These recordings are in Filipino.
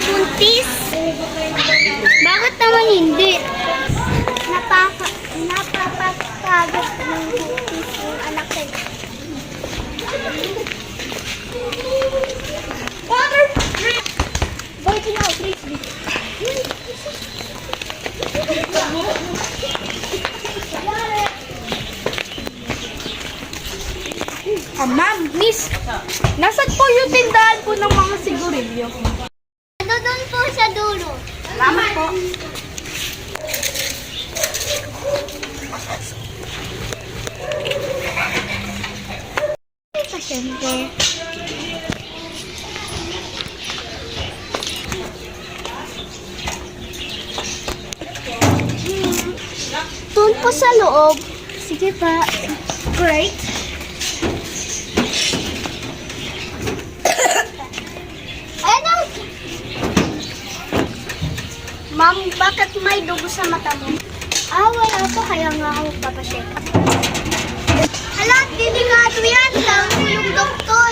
buntis? Bakit naman hindi? Napapagkagat ng buntis yung anak ko. Water! Boy, tinaw, please. Ma'am, miss, nasaan po yung tindahan po ng mga sigurilyo? Doon po sa dulo. Tama po. Pasyente. Doon po sa loob. Sige pa. Great. Ano? Ma'am, bakit may dugo sa mata mo? Wala po. Kaya nga ako papacheck up. Hala, delikado yan. Tawag mo yung doktor.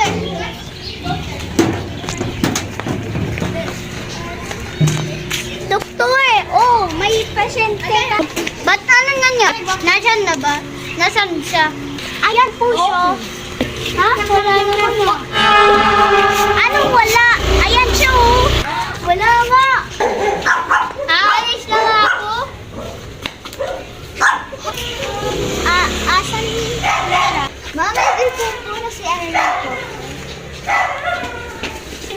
Doktor, may pasyente ka. Ba't anong nangyari? Nasaan na ba? Nasaan siya? Ayan po siya. Ha? Wala naman mo. Anong wala? Ayan siya, oh. Wala nga. Alis na nga ako. Asan siya? Mama, dito po na si Arna po.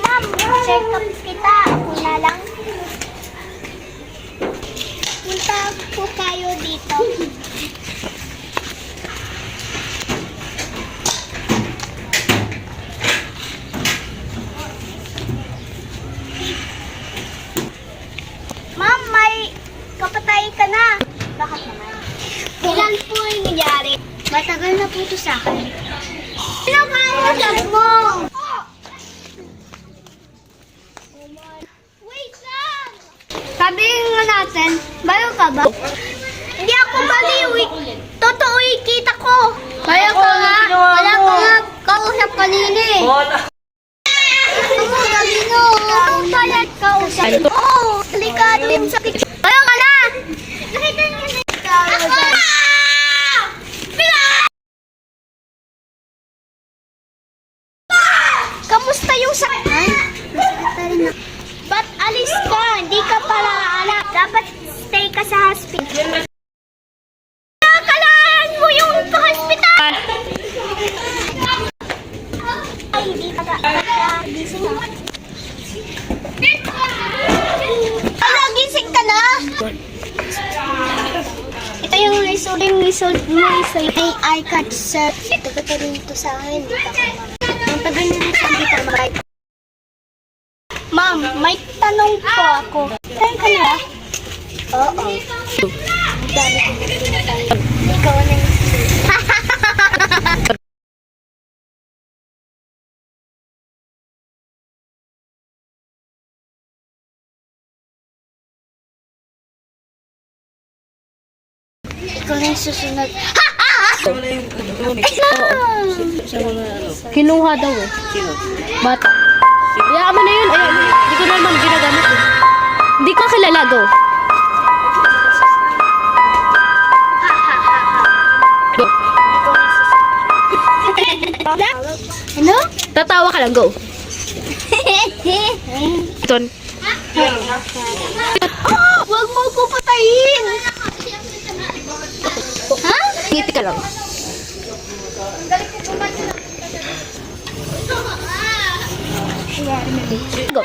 Ma'am, check up kita. Ako na lang. Punta po kayo dito. Ma'am, may kapatay ka na. Bakit naman? Ilan po yung nangyari? Matagal na po ito sa akin. Ano ba ang sabi mo? Wait lang! Sabi nga natin, baliw ka ba? Hindi ako baliw. Totoo kita ko. Baliw ka nga. Wala ka nga kausap kanina eh. Kausap. Oo, delikado yung sakit. Baliw ka na! Nakita niyo na ikaw. Kamusta yung sakit? Ba't alis ka? Hindi ka pala anak. Dapat stay ka sa hospital. Nakakalaan mo yung hospital! Ay, hindi ka gising ka. Ala, gising ka na? Ito yung result mo sa I-card, sir. Ito ka rin ito sa akin. Hindi ka pa ang tagal niyo dito, hindi ka mag-right. Ma'am, may tanong po ako. Saan ka na? Oo. Dami ko na tayo. Ikaw na yung ikaw na yung susunod. Kinuha daw eh. Sino? Bata. Hayaan mo na yun. Ayan, hindi ko naman ginagamit eh. Hindi ko kilala, go. Go. Ano? Tatawa ka lang, go. Ton. Huwag mo ko patayin! Ha? Ngiti ka lang. Go.